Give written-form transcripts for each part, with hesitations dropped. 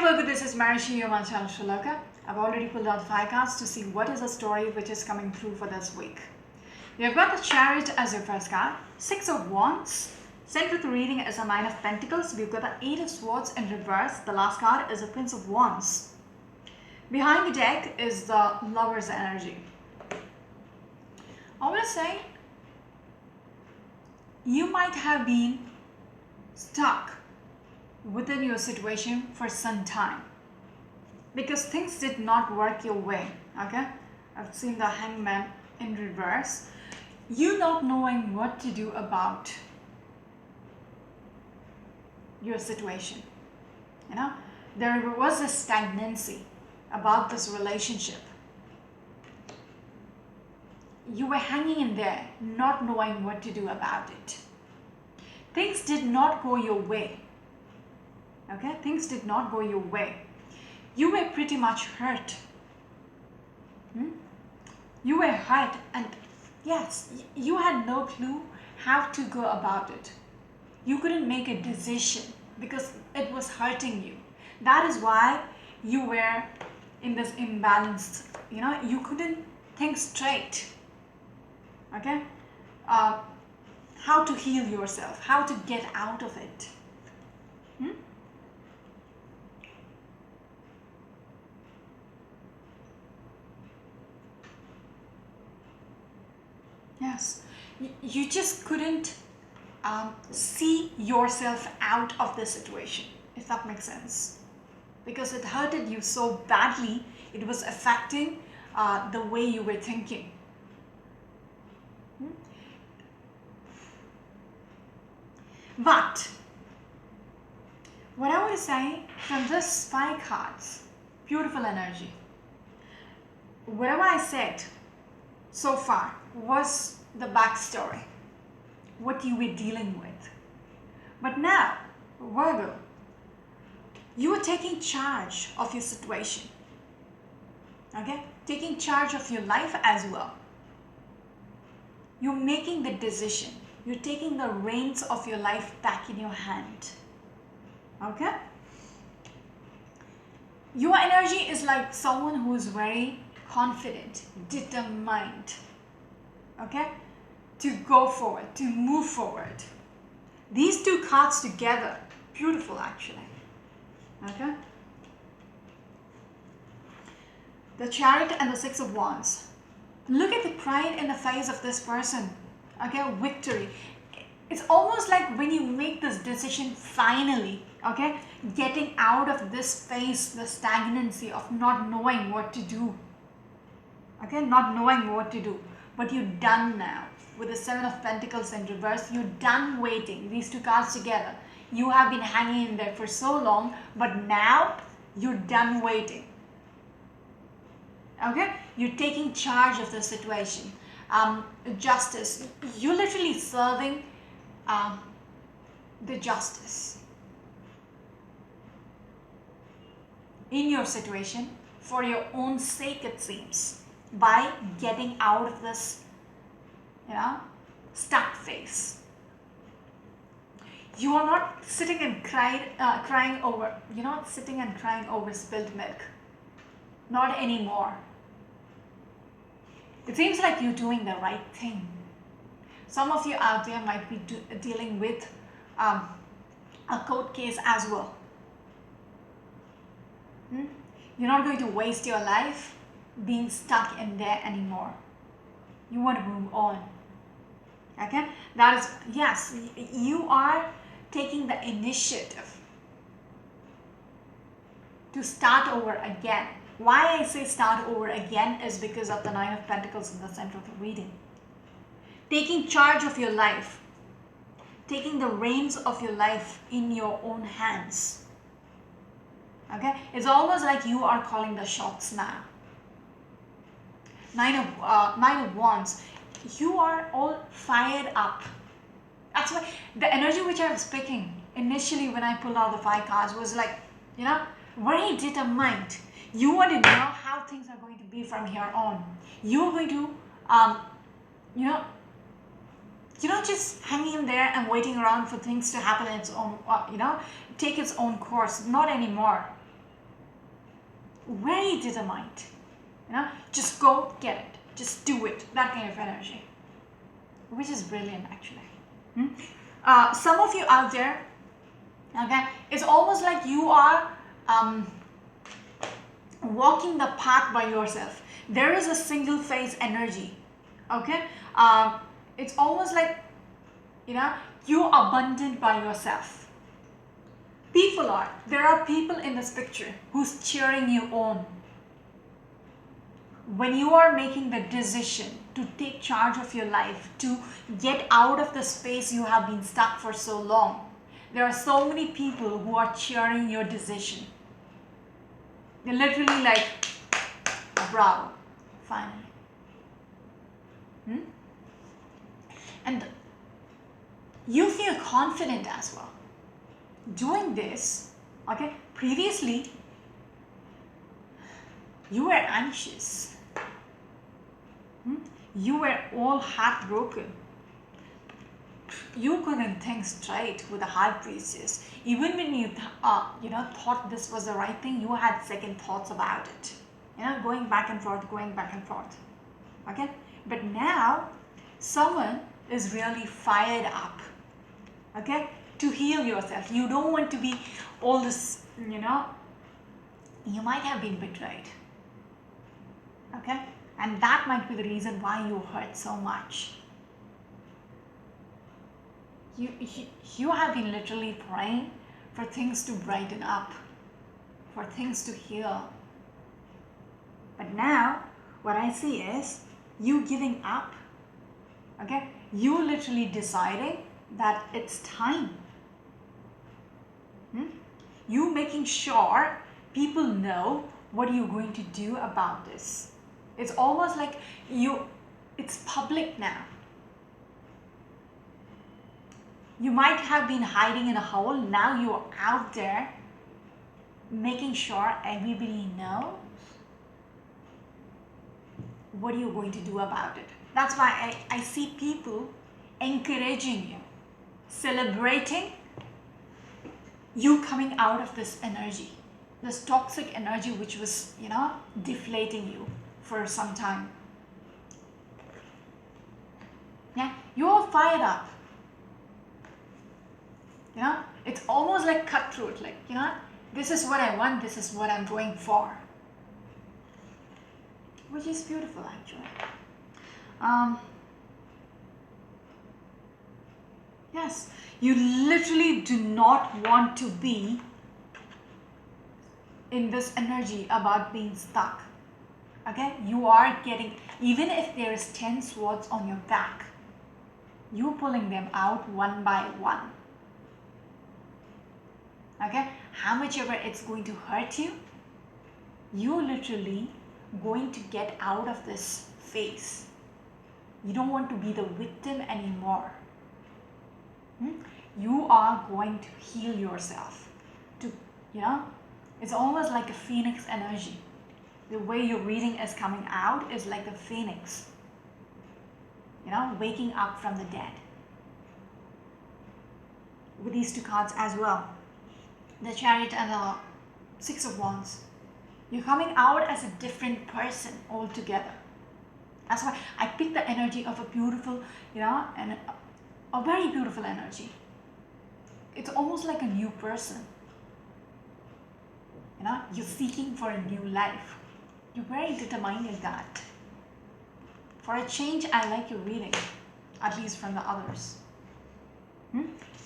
Virgo, this is Marishi, your Manchal Shaloka. I've already pulled out 5 cards to see what is the story which is coming through for this week. You've got the Chariot as your first card, 6 of Wands. Central to reading is a 9 of Pentacles. We've got the 8 of Swords in reverse. The last card is a Prince of Wands. Behind the deck is the Lover's energy. I want to say you might have been stuck within your situation for some time because things did not work your way. Okay, I've seen the Hangman in reverse. You not knowing what to do about your situation. You know, there was a stagnancy about this relationship. You were hanging in there, not knowing what to do about it. Things did not go your way. Okay, things did not go your way. You were pretty much hurt. You were hurt, and yes, you had no clue how to go about it. You couldn't make a decision because it was hurting you. That is why you were in this imbalance. You know, you couldn't think straight. Okay, how to heal yourself, how to get out of it. Yes, you just couldn't see yourself out of the situation, if that makes sense. Because it hurted you so badly, it was affecting the way you were thinking. But what I want to say from this 5 cards, beautiful energy. Whatever I said so far was the backstory, what you were dealing with. But now, Virgo, you are taking charge of your situation. Okay? Taking charge of your life as well. You're making the decision. You're taking the reins of your life back in your hand. Okay? Your energy is like someone who is very confident, determined. Okay? To go forward, to move forward. These 2 cards together, beautiful actually. Okay? The Chariot and the 6 of Wands. Look at the pride in the face of this person. Okay, victory. It's almost like when you make this decision finally, okay, getting out of this phase, the stagnancy of not knowing what to do. Okay, not knowing what to do. But you're done now. With the 7 of Pentacles in reverse, you're done waiting. These 2 cards together. You have been hanging in there for so long, but now you're done waiting. Okay, you're taking charge of the situation. Justice. You're literally serving the justice in your situation for your own sake, it seems, by getting out of this, you know, stuck phase. You are not sitting and crying over, you're not sitting and crying over spilled milk. Not anymore. It seems like you're doing the right thing. Some of you out there might be dealing with a court case as well. You're not going to waste your life being stuck in there anymore. You want to move on. Okay? That is, yes, you are taking the initiative to start over again. Why I say start over again is because of the 9 of Pentacles in the center of the reading. Taking charge of your life. Taking the reins of your life in your own hands. Okay? It's almost like you are calling the shots now. 9 of Wands. You are all fired up. That's why the energy which I was picking initially when I pulled out the 5 cards was like, you know, very determined. You want to know how things are going to be from here on. You're going to, you know, you're not just hanging in there and waiting around for things to happen in its own, take its own course. Not anymore. very determined. Just go get it, just do it, that kind of energy, which is brilliant actually. Some of you out there, okay, it's almost like you are walking the path by yourself. There is a single phase energy, okay. It's almost like you're abundant by yourself. There are people in this picture who's cheering you on when you are making the decision to take charge of your life, to get out of the space you have been stuck for so long. There are so many people who are cheering your decision. They're literally like, bravo, finally. And you feel confident as well doing this. Okay, previously you were anxious, you were all heartbroken, you couldn't think straight with the High Priestess. Even when you thought this was the right thing, you had second thoughts about it, going back and forth, okay. But now someone is really fired up, okay, to heal yourself. You don't want to be all this, you might have been betrayed, okay, and that might be the reason why you hurt so much. You have been literally praying for things to brighten up, for things to heal. But now what I see is you giving up, okay, you literally deciding that it's time. You making sure people know what you're going to do about this. It's almost like it's public now. You might have been hiding in a hole, now you're out there making sure everybody knows what you're going to do about it. That's why I see people encouraging you, celebrating you coming out of this energy, this toxic energy which was, deflating you for some time. Yeah, you're fired up. It's almost like cutthroat, like, this is what I want, this is what I'm going for. Which is beautiful actually. Yes, you literally do not want to be in this energy about being stuck. Okay, you are getting, even if there is 10 swords on your back, you're pulling them out one by one. Okay, how much ever it's going to hurt you, you're literally going to get out of this phase. You don't want to be the victim anymore. You are going to heal yourself. It's almost like a phoenix energy. The way your reading is coming out is like a phoenix, waking up from the dead. With these two cards as well, the Chariot and the Six of Wands, you're coming out as a different person altogether. That's why I picked the energy of a beautiful, and a very beautiful energy. It's almost like a new person. You're seeking for a new life. You're very determined in that. For a change, I like your reading, at least from the others.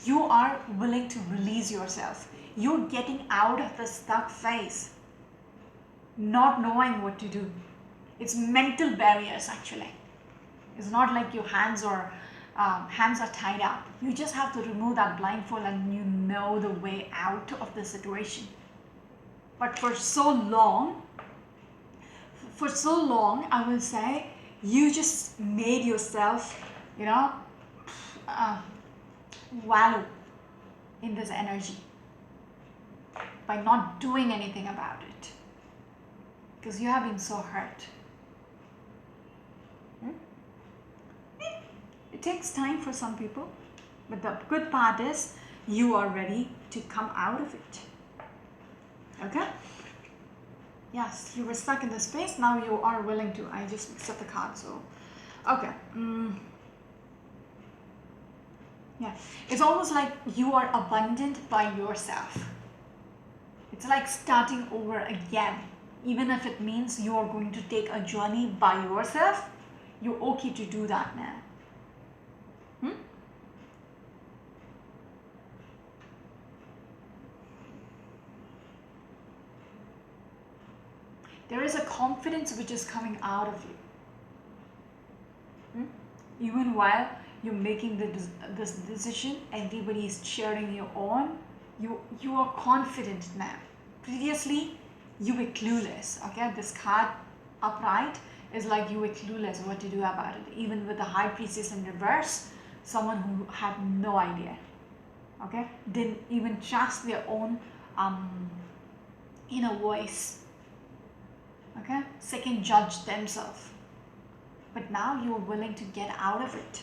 You are willing to release yourself. You're getting out of the stuck phase, not knowing what to do. It's mental barriers actually. It's not like your hands are tied up. You just have to remove that blindfold and you know the way out of the situation. But for so long, I will say, you just made yourself, wallow in this energy by not doing anything about it, because you have been so hurt. It takes time for some people, but the good part is you are ready to come out of it. Okay? Yes, you were stuck in the space. Now you are willing to. I just mixed up the card, so okay. Yeah, it's almost like you are abundant by yourself. It's like starting over again. Even if it means you are going to take a journey by yourself, you're okay to do that now. There is a confidence which is coming out of you. Even while you're making this decision, everybody is cheering you on. You are confident now. Previously, you were clueless. Okay, this card upright is like you were clueless what to do about it. Even with the High Priestess in reverse, someone who had no idea. Okay, didn't even trust their own inner voice. Okay, second judge themselves. But now you are willing to get out of it.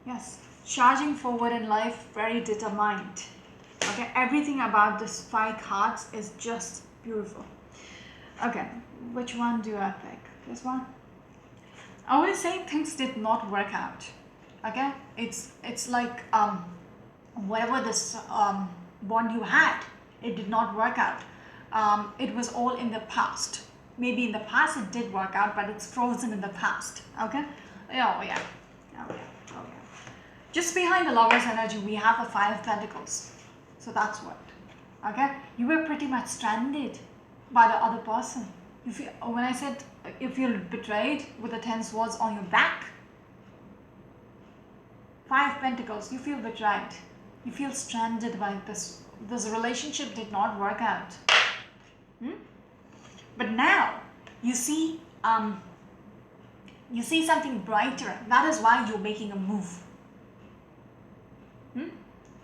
Yes, charging forward in life, very determined. Okay, everything about this 5 cards is just beautiful. Okay, which one do I pick? This one? I would say things did not work out. Okay, it's like whatever this bond you had, it did not work out. It was all in the past. Maybe in the past it did work out, but it's frozen in the past. Okay? Oh yeah. Oh yeah. Oh yeah. Just behind the Lover's energy, we have the 5 of Pentacles. So that's what. Okay? You were pretty much stranded by the other person. When I said you feel betrayed with the 10 swords on your back, 5 Pentacles, you feel betrayed. You feel stranded by this. This relationship did not work out. But now you see something brighter. That is why you're making a move.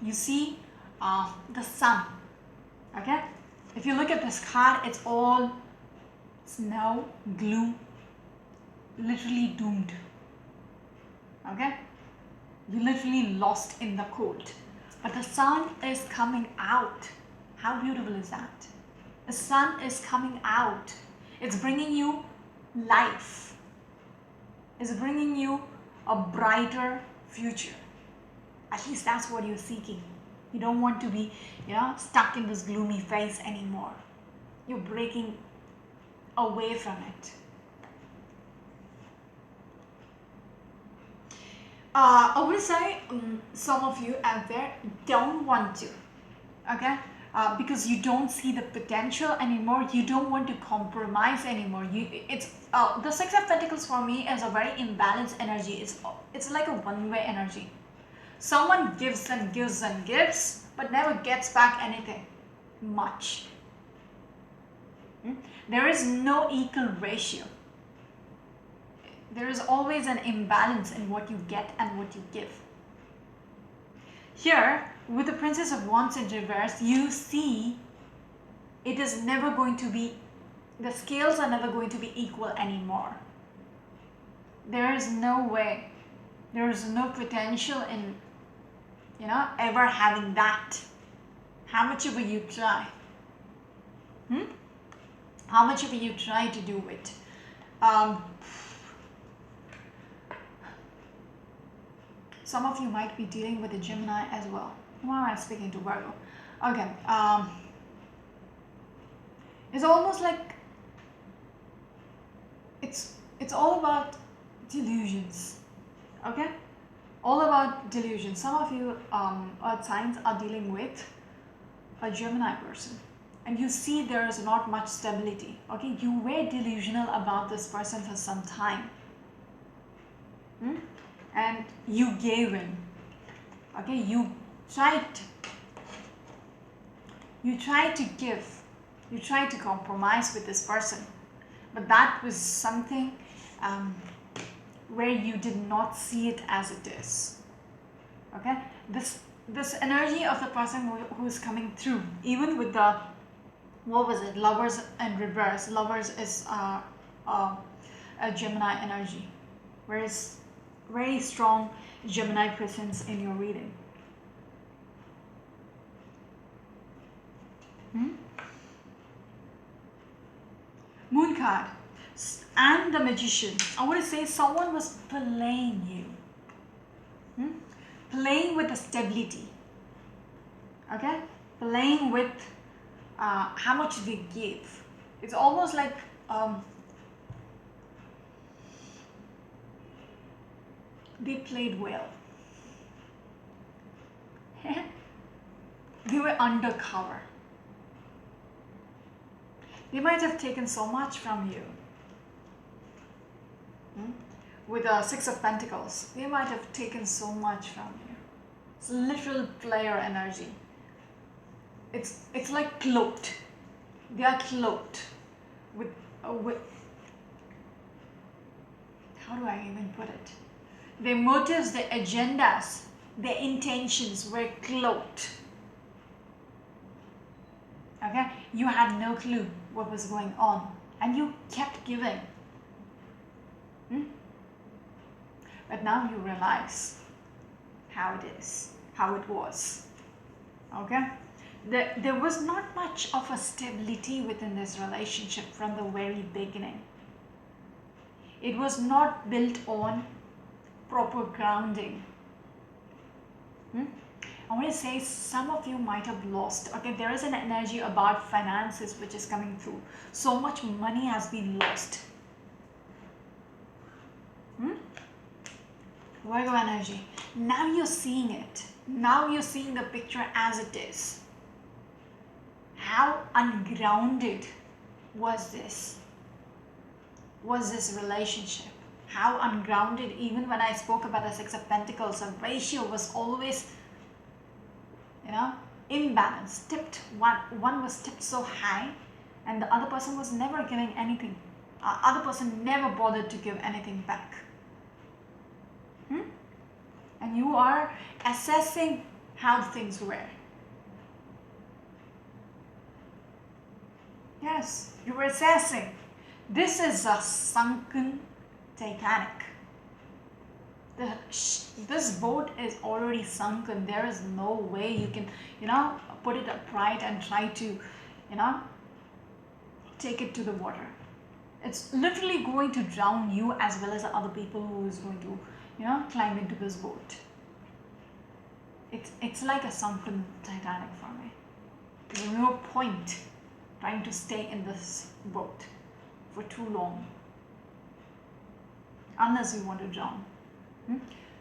You see the sun. Okay? If you look at this card, it's all snow, gloom, literally doomed. Okay? You're literally lost in the cold. But the sun is coming out. How beautiful is that? The sun is coming out. It's bringing you life. It's bringing you a brighter future. At least that's what you're seeking. You don't want to be, stuck in this gloomy phase anymore. You're breaking away from it. I would say some of you out there don't want to, okay? Because you don't see the potential anymore. You don't want to compromise anymore. The 6 of Pentacles for me is a very imbalanced energy. It's like a one-way energy. Someone gives and gives and gives, but never gets back anything much. There is no equal ratio. There is always an imbalance in what you get and what you give. Here, with the Princess of Wands in reverse, you see it is never going to be, the scales are never going to be equal anymore. There is no way, there is no potential in, ever having that. How much ever you try. How much ever you try to do it. Some of you might be dealing with a Gemini as well. Why am I speaking to Virgo? Okay. It's almost like it's all about delusions. Okay? All about delusions. Some of you earth signs are dealing with a Gemini person. And you see there is not much stability. Okay? You were delusional about this person for some time. And you gave in. Okay, you tried to give, you tried to compromise with this person, but that was something where you did not see it as it is. Okay, this energy of the person who is coming through, even with the Lovers in reverse. Lovers is a Gemini energy, whereas very strong Gemini presence in your reading. Hmm? Moon card and the Magician. I want to say someone was playing you. Playing with the stability. Okay? Playing with how much they give. It's almost like they played well. They were undercover. They might have taken so much from you. With the Six of Pentacles, they might have taken so much from you. It's literal player energy. It's like cloaked. They are cloaked with how do I even put it? Their motives, their agendas, their intentions were cloaked. Okay, you had no clue what was going on, and you kept giving. But now you realize how it is, how it was. Okay, there was not much of a stability within this relationship from the very beginning. It was not built on proper grounding. I want to say some of you might have lost. Okay, there is an energy about finances which is coming through. So much money has been lost. Virgo energy. Now you're seeing it. Now you're seeing the picture as it is. How ungrounded was this? Was this relationship? How ungrounded, even when I spoke about the Six of Pentacles, the ratio was always, imbalanced. One was tipped so high and the other person was never giving anything. Other person never bothered to give anything back. And you are assessing how things were. Yes, you were assessing. This is a sunken Titanic. This boat is already sunken. There is no way you can, put it upright and try to, take it to the water. It's literally going to drown you as well as the other people who is going to, climb into this boat. It's like a sunken Titanic for me. There's no point trying to stay in this boat for too long unless you want to drown.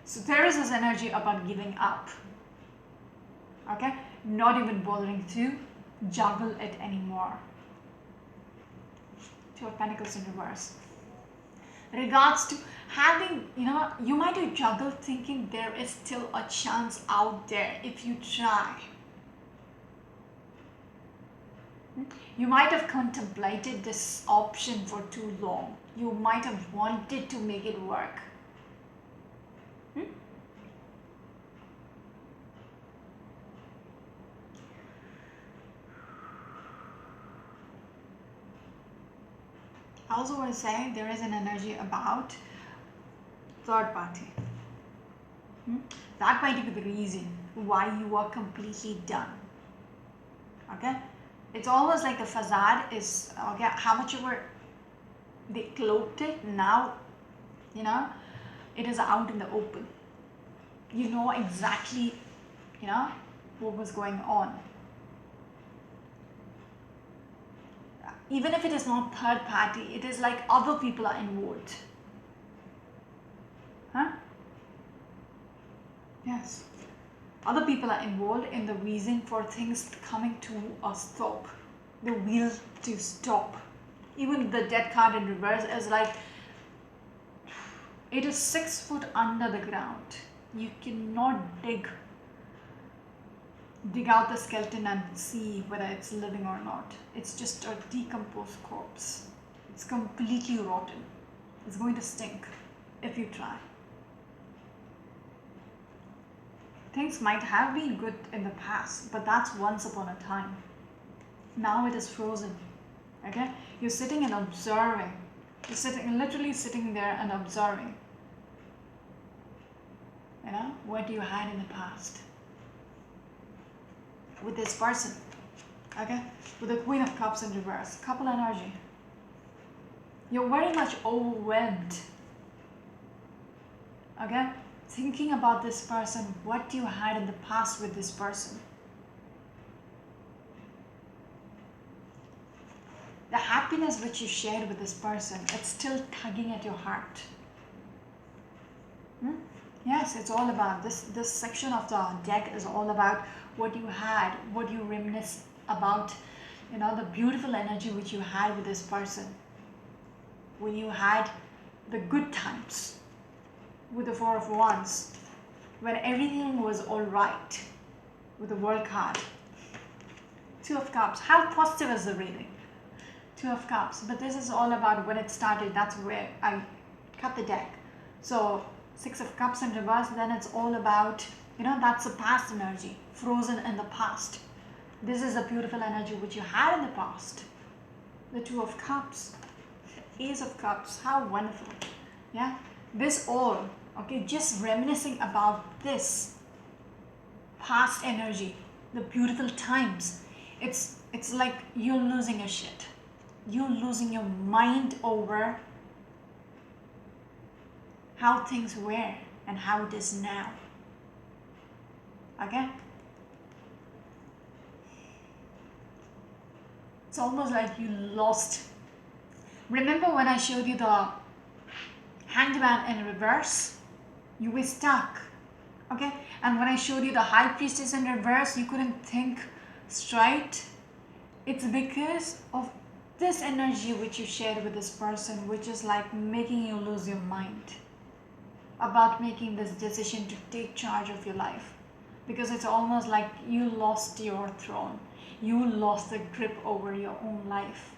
So there is this energy about giving up. Okay, not even bothering to juggle it anymore. Two of Pentacles in reverse. Regards to having, you might have juggled thinking there is still a chance out there if you try. You might have contemplated this option for too long. You might have wanted to make it work. I also want to say there is an energy about third party. That might be the reason why you are completely done. Okay, it's almost like the facade is how much they cloaked it. Now it is out in the open. You know exactly what was going on. Even if it is not third party, it is like other people are involved. Yes. Other people are involved in the reason for things coming to a stop. The wheel to stop. Even the Death card in reverse is like, it is 6 foot under the ground. You cannot dig out the skeleton and see whether it's living or not. It's just a decomposed corpse. It's completely rotten. It's going to stink if you try. Things might have been good in the past, but that's once upon a time. Now it is frozen. Okay? You're sitting and observing. You're literally sitting there and observing. What you had in the past with this person. Okay, with the Queen of Cups in reverse, couple energy. You're very much overwhelmed. Okay, thinking about this person, what you had in the past with this person. The happiness which you shared with this person, it's still tugging at your heart. Yes, it's all about this section of the deck is all about what you had, what you reminisce about, the beautiful energy which you had with this person. When you had the good times with the Four of Wands, when everything was all right with the World card. Two of Cups. How positive is the reading? Two of Cups. But this is all about when it started. That's where I cut the deck. So Six of Cups in reverse, then it's all about, that's the past energy, frozen in the past. This is a beautiful energy which you had in the past. The Two of Cups, Ace of Cups, how wonderful. Yeah, this all, okay, just reminiscing about this past energy, the beautiful times. It's like you're losing your shit. You're losing your mind over how things were and how it is now. Okay? It's almost like you lost. Remember when I showed you the Hanged Man in reverse? You were stuck. Okay? And when I showed you the High Priestess in reverse, you couldn't think straight. It's because of this energy which you shared with this person, which is like making you lose your mind about making this decision to take charge of your life. Because it's almost like you lost your throne. You lost the grip over your own life.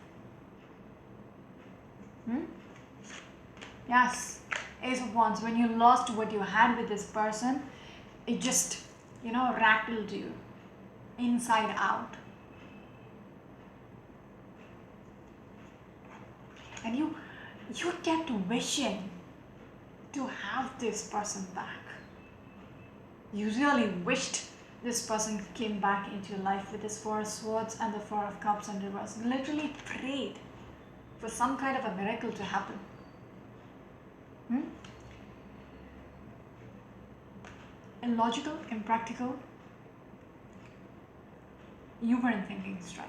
Yes, Ace of Wands. When you lost what you had with this person, it just, rattled you inside out. And you kept wishing to have this person back. You really wished this person came back into your life with this Four of Swords and the Four of Cups in reverse. Literally prayed for some kind of a miracle to happen. Illogical, impractical. You weren't thinking straight.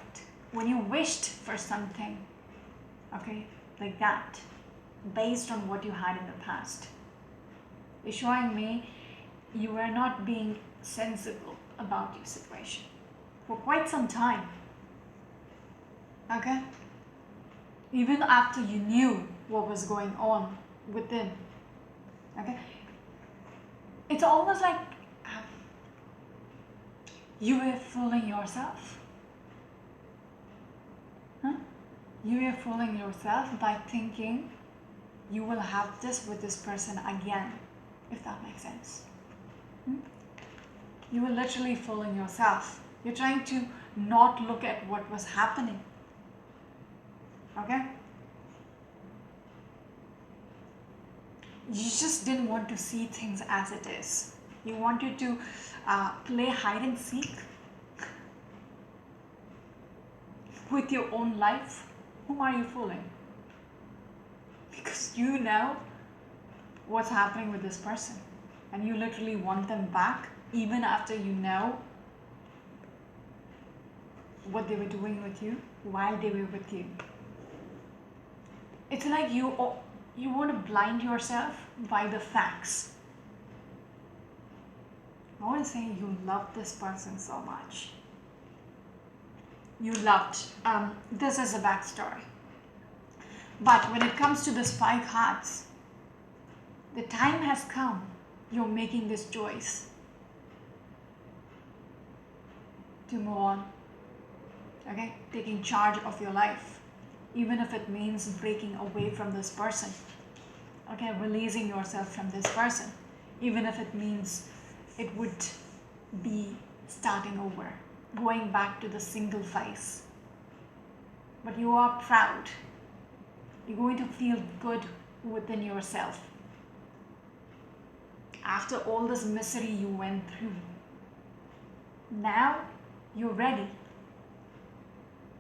When you wished for something, okay, like that, based on what you had in the past, you're showing me you were not being sensible about your situation for quite some time. Okay? Even after you knew what was going on within. Okay? It's almost like you were fooling yourself. You were fooling yourself by thinking you will have this with this person again, if that makes sense. You were literally fooling yourself. You're trying to not look at what was happening. Okay? You just didn't want to see things as it is. You wanted to play hide and seek with your own life. Whom are you fooling? Because you know what's happening with this person. And you literally want them back even after you know what they were doing with you while they were with you. It's like you want to blind yourself by the facts. I want to say you love this person so much. You loved. This is a backstory. But when it comes to the Spy cards, the time has come. You're making this choice to move on. Okay? Taking charge of your life. Even if it means breaking away from this person. Okay? Releasing yourself from this person. Even if it means it would be starting over. Going back to the single phase. But you are proud. You're going to feel good within yourself. After all this misery you went through, now you're ready.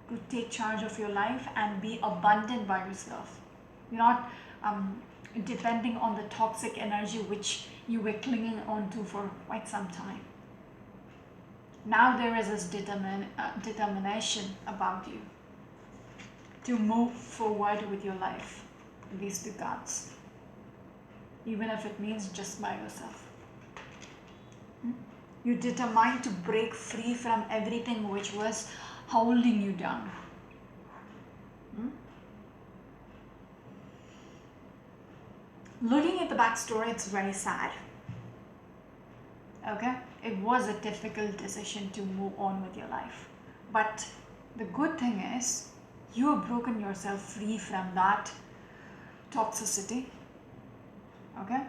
to take charge of your life and be abundant by yourself. You're not depending on the toxic energy which you were clinging on to for quite some time. Now there is this determination about you to move forward with your life, these two cards, even if it means just by yourself. You're determined to break free from everything which was holding you down. Looking at the backstory, it's very sad. Okay? It was a difficult decision to move on with your life. But the good thing is, you have broken yourself free from that toxicity. Okay?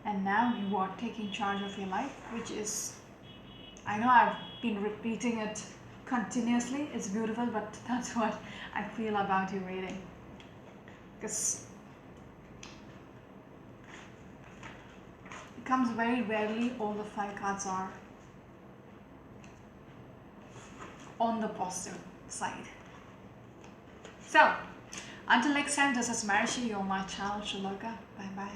And now you are taking charge of your life, which is, I know I've been repeating it continuously. It's beautiful, but that's what I feel about your reading. Because it comes very rarely, all the 5 cards are on the positive side. So, until next time, this is Marishi, you're my channel, Shaloka. Bye bye.